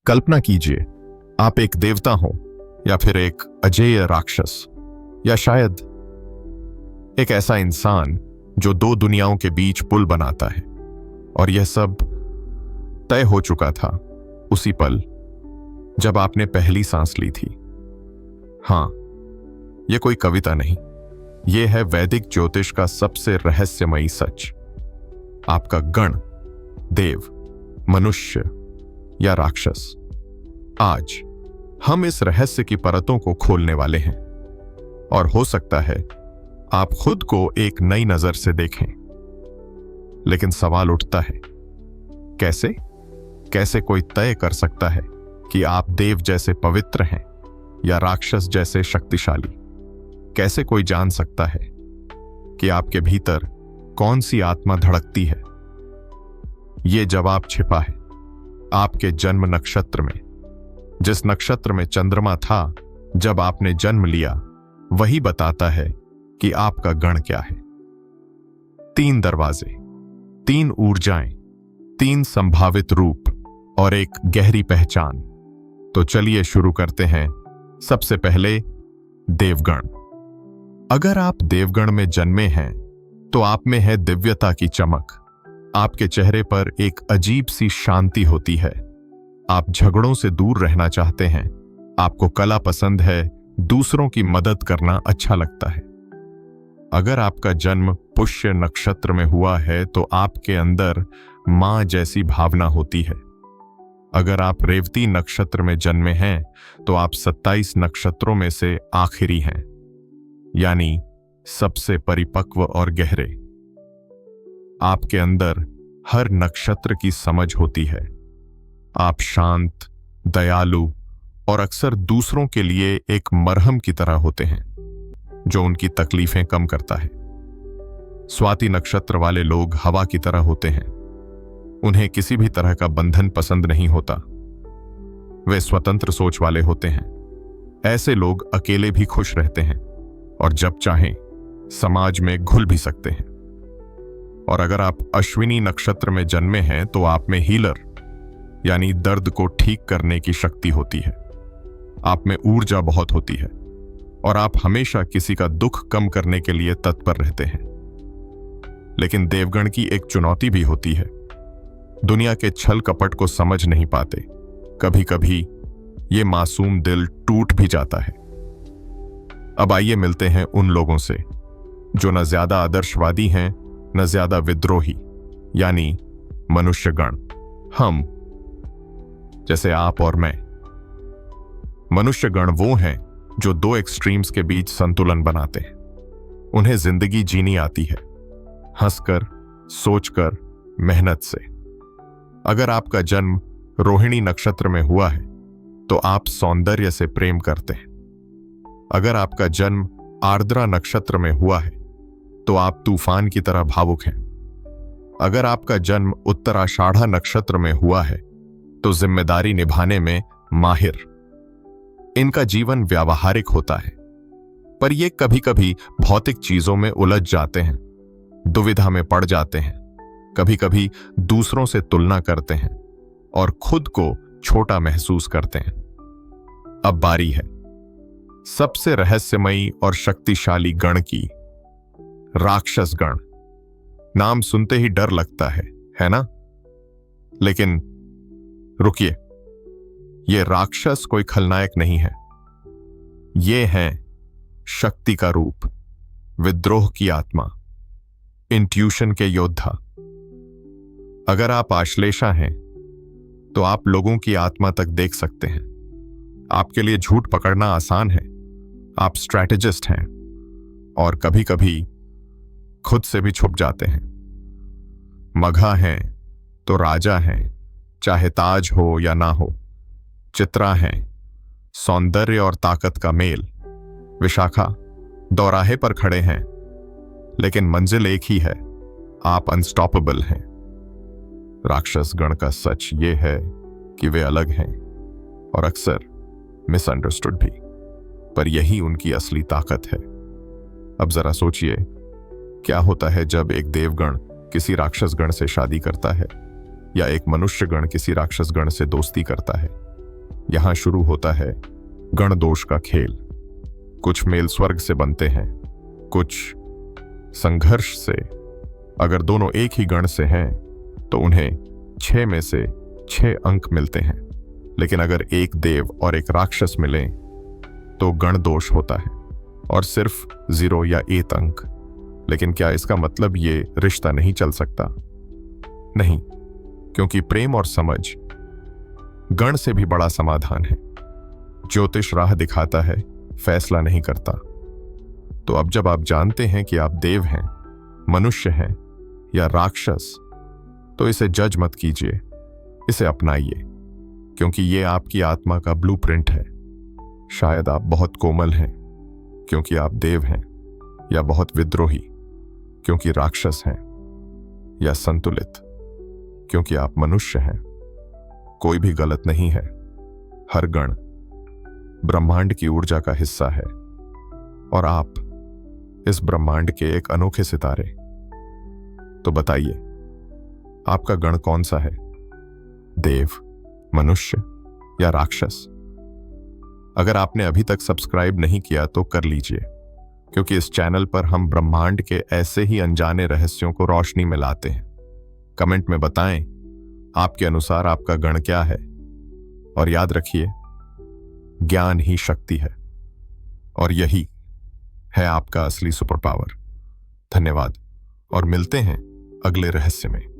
कल्पना कीजिए, आप एक देवता हो या फिर एक अजेय राक्षस, या शायद एक ऐसा इंसान जो दो दुनियाओं के बीच पुल बनाता है। और यह सब तय हो चुका था उसी पल जब आपने पहली सांस ली थी। हां, यह कोई कविता नहीं, यह है वैदिक ज्योतिष का सबसे रहस्यमयी सच। आपका गण, देव, मनुष्य या राक्षस, आज हम इस रहस्य की परतों को खोलने वाले हैं। और हो सकता है आप खुद को एक नई नजर से देखें। लेकिन सवाल उठता है, कैसे कोई तय कर सकता है कि आप देव जैसे पवित्र हैं या राक्षस जैसे शक्तिशाली? कैसे कोई जान सकता है कि आपके भीतर कौन सी आत्मा धड़कती है? यह जवाब छिपा है आपके जन्म नक्षत्र में। जिस नक्षत्र में चंद्रमा था जब आपने जन्म लिया, वही बताता है कि आपका गण क्या है। 3 दरवाजे, 3 ऊर्जाएं, 3 संभावित रूप और एक गहरी पहचान। तो चलिए शुरू करते हैं। सबसे पहले देवगण। अगर आप देवगण में जन्मे हैं तो आप में है दिव्यता की चमक। आपके चेहरे पर एक अजीब सी शांति होती है। आप झगड़ों से दूर रहना चाहते हैं। आपको कला पसंद है, दूसरों की मदद करना अच्छा लगता है। अगर आपका जन्म पुष्य नक्षत्र में हुआ है तो आपके अंदर मां जैसी भावना होती है। अगर आप रेवती नक्षत्र में जन्मे हैं तो आप 27 नक्षत्रों में से आखिरी हैं, यानी सबसे परिपक्व और गहरे। आपके अंदर हर नक्षत्र की समझ होती है। आप शांत, दयालु और अक्सर दूसरों के लिए एक मरहम की तरह होते हैं जो उनकी तकलीफें कम करता है। स्वाति नक्षत्र वाले लोग हवा की तरह होते हैं। उन्हें किसी भी तरह का बंधन पसंद नहीं होता। वे स्वतंत्र सोच वाले होते हैं। ऐसे लोग अकेले भी खुश रहते हैं और जब चाहें समाज में घुल भी सकते हैं। और अगर आप अश्विनी नक्षत्र में जन्मे हैं तो आप में हीलर, यानी दर्द को ठीक करने की शक्ति होती है। आप में ऊर्जा बहुत होती है और आप हमेशा किसी का दुख कम करने के लिए तत्पर रहते हैं। लेकिन देवगण की एक चुनौती भी होती है। दुनिया के छल कपट को समझ नहीं पाते। कभी कभी ये मासूम दिल टूट भी जाता है। अब आइए मिलते हैं उन लोगों से जो न ज्यादा आदर्शवादी हैं न ज्यादा विद्रोही, यानी मनुष्यगण। हम, जैसे आप और मैं। मनुष्यगण वो हैं जो 2 एक्सट्रीम्स के बीच संतुलन बनाते हैं। उन्हें जिंदगी जीनी आती है, हंसकर, सोचकर, मेहनत से। अगर आपका जन्म रोहिणी नक्षत्र में हुआ है तो आप सौंदर्य से प्रेम करते हैं। अगर आपका जन्म आर्द्रा नक्षत्र में हुआ है तो आप तूफान की तरह भावुक हैं। अगर आपका जन्म उत्तराषाढ़ा नक्षत्र में हुआ है तो जिम्मेदारी निभाने में माहिर। इनका जीवन व्यावहारिक होता है, पर ये कभी कभी भौतिक चीजों में उलझ जाते हैं, दुविधा में पड़ जाते हैं, कभी कभी दूसरों से तुलना करते हैं और खुद को छोटा महसूस करते हैं। अब बारी है सबसे रहस्यमयी और शक्तिशाली गण की, राक्षस गण। नाम सुनते ही डर लगता है ना? लेकिन रुकिए, यह राक्षस कोई खलनायक नहीं है। ये हैं शक्ति का रूप, विद्रोह की आत्मा, इंट्यूशन के योद्धा। अगर आप आश्लेषा हैं तो आप लोगों की आत्मा तक देख सकते हैं। आपके लिए झूठ पकड़ना आसान है। आप स्ट्रैटेजिस्ट हैं और कभी कभी खुद से भी छुप जाते हैं। मघा हैं तो राजा हैं, चाहे ताज हो या ना हो। चित्रा हैं, सौंदर्य और ताकत का मेल। विशाखा दौराहे पर खड़े हैं, लेकिन मंजिल एक ही है, आप अनस्टॉपेबल हैं। राक्षस गण का सच ये है कि वे अलग हैं और अक्सर मिसअंडरस्टूड भी, पर यही उनकी असली ताकत है। अब जरा सोचिए, क्या होता है जब एक देवगण किसी राक्षस गण से शादी करता है या एक मनुष्य गण किसी राक्षस गण से दोस्ती करता है? यहां शुरू होता है गण दोष का खेल। कुछ मेल स्वर्ग से बनते हैं, कुछ संघर्ष से। अगर दोनों एक ही गण से हैं तो उन्हें 6 में से 6 अंक मिलते हैं। लेकिन अगर एक देव और एक राक्षस मिलें तो गण दोष होता है और सिर्फ 0 या 1 अंक। लेकिन क्या इसका मतलब ये रिश्ता नहीं चल सकता? नहीं, क्योंकि प्रेम और समझ गण से भी बड़ा समाधान है। ज्योतिष राह दिखाता है, फैसला नहीं करता। तो अब जब आप जानते हैं कि आप देव हैं, मनुष्य हैं या राक्षस, तो इसे जज मत कीजिए, इसे अपनाइए, क्योंकि ये आपकी आत्मा का ब्लूप्रिंट है। शायद आप बहुत कोमल हैं क्योंकि आप देव हैं, या बहुत विद्रोही क्योंकि राक्षस हैं, या संतुलित क्योंकि आप मनुष्य हैं। कोई भी गलत नहीं है। हर गण ब्रह्मांड की ऊर्जा का हिस्सा है और आप इस ब्रह्मांड के एक अनोखे सितारे। तो बताइए, आपका गण कौन सा है? देव, मनुष्य या राक्षस? अगर आपने अभी तक सब्सक्राइब नहीं किया तो कर लीजिए, क्योंकि इस चैनल पर हम ब्रह्मांड के ऐसे ही अनजाने रहस्यों को रोशनी में लाते हैं। कमेंट में बताएं, आपके अनुसार आपका गण क्या है? और याद रखिए, ज्ञान ही शक्ति है और यही है आपका असली सुपर पावर। धन्यवाद और मिलते हैं अगले रहस्य में।